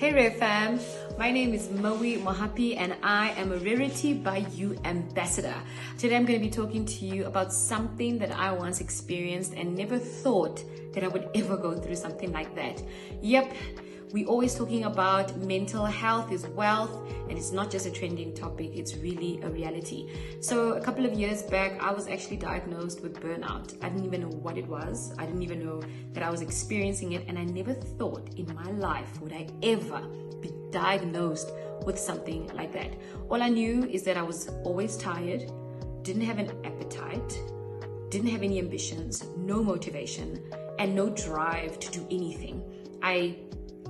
Hey RareFam, my name is Moey Mohapi and I am a RaritybyU ambassador. Today I'm going to be talking to you about something that I once experienced and never thought that I would ever go through something like that. Yep, we're always talking about mental health is wealth, and it's not just a trending topic, it's really a reality. So a couple of years back, I was actually diagnosed with burnout. I didn't even know what it was. I didn't even know that I was experiencing it, and I never thought in my life would I ever be diagnosed with something like that. All I knew is that I was always tired, didn't have an appetite, didn't have any ambitions, no motivation, and no drive to do anything. I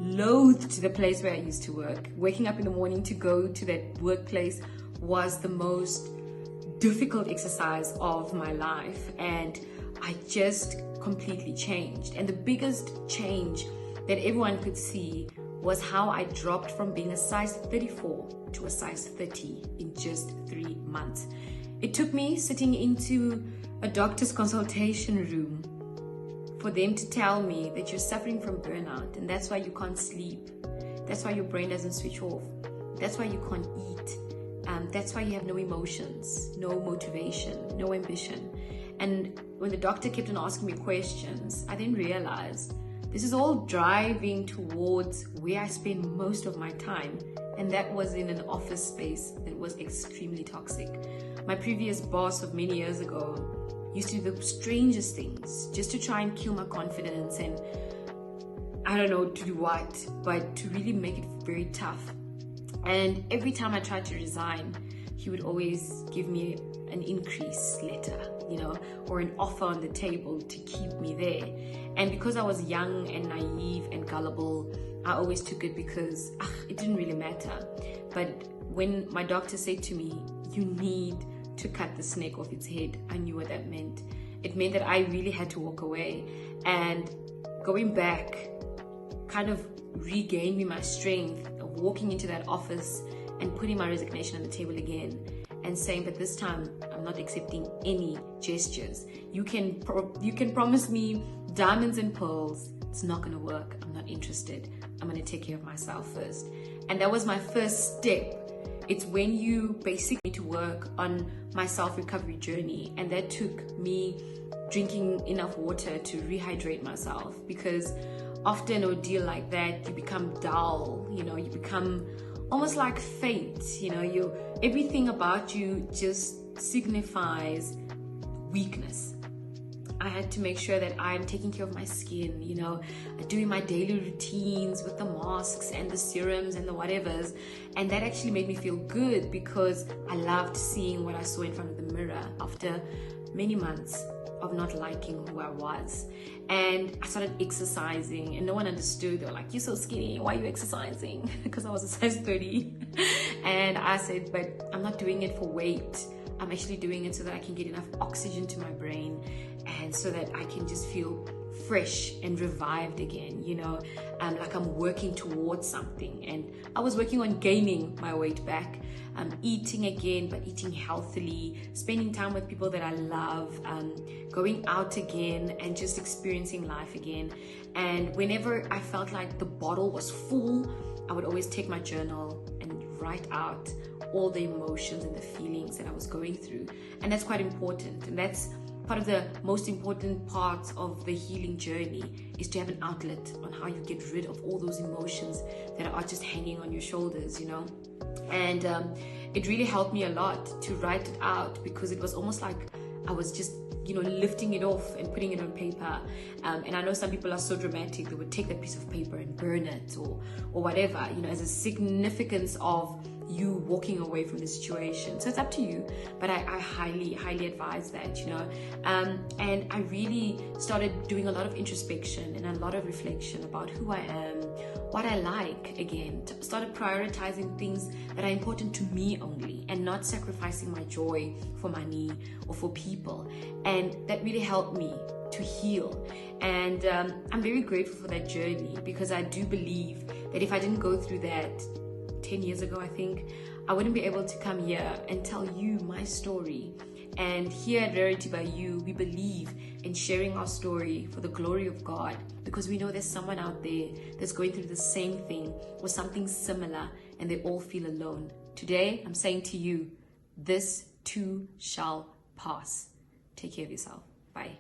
loathed the place where I used to work. Waking up in the morning to go to that workplace was the most difficult exercise of my life, and I just completely changed. And the biggest change that everyone could see was how I dropped from being a size 34 to a size 30 in just 3 months. It took me sitting into a doctor's consultation room for them to tell me that you're suffering from burnout, and that's why you can't sleep, that's why your brain doesn't switch off, that's why you can't eat, that's why you have no emotions, no motivation, no ambition. And when the doctor kept on asking me questions, I then realized this is all driving towards where I spend most of my time, and that was in an office space that was extremely toxic. My previous boss of many years ago used to do the strangest things just to try and kill my confidence, and I don't know to do what, but to really make it very tough. And every time I tried to resign, he would always give me an increase letter, or an offer on the table to keep me there. And because I was young and naive and gullible, I always took it because it didn't really matter. But when my doctor said to me, you need to cut the snake off its head, I knew what that meant. It meant that I really had to walk away, and going back kind of regained me my strength of walking into that office and putting my resignation on the table again and saying, but this time I'm not accepting any gestures. You can promise me diamonds and pearls, it's not going to work. I'm not interested. I'm going to take care of myself first. And that was my first step. It's when you basically need to work on my self-recovery journey, and that took me drinking enough water to rehydrate myself, because after an ordeal like that, you become dull, you become almost like faint, everything about you just signifies weakness. I had to make sure that I'm taking care of my skin, doing my daily routines with the masks and the serums and the whatevers. And that actually made me feel good, because I loved seeing what I saw in front of the mirror after many months of not liking who I was. And I started exercising, and no one understood. They were like, you're so skinny, why are you exercising? Because I was a size 30. And I said, but I'm not doing it for weight. I'm actually doing it so that I can get enough oxygen to my brain, and so that I can just feel fresh and revived again, like I'm working towards something. And I was working on gaining my weight back, eating again, but eating healthily, spending time with people that I love, going out again, and just experiencing life again. And whenever I felt like the bottle was full, I would always take my journal and write out all the emotions and the feelings that I was going through. And that's quite important, and that's part of the most important parts of the healing journey, is to have an outlet on how you get rid of all those emotions that are just hanging on your shoulders, And it really helped me a lot to write it out, because it was almost like I was just lifting it off and putting it on paper. And I know some people are so dramatic, they would take that piece of paper and burn it or whatever, as a significance of you walking away from the situation. So it's up to you, but I highly advise that, and I really started doing a lot of introspection and a lot of reflection about who I am, what I like again, started prioritizing things that are important to me only, and not sacrificing my joy for money or for people. And that really helped me to heal. And I'm very grateful for that journey, because I do believe that if I didn't go through that 10 years ago, I think, I wouldn't be able to come here and tell you my story. And here at RaritybyU, we believe in sharing our story for the glory of God, because we know there's someone out there that's going through the same thing or something similar, and they all feel alone. Today, I'm saying to you, this too shall pass. Take care of yourself. Bye.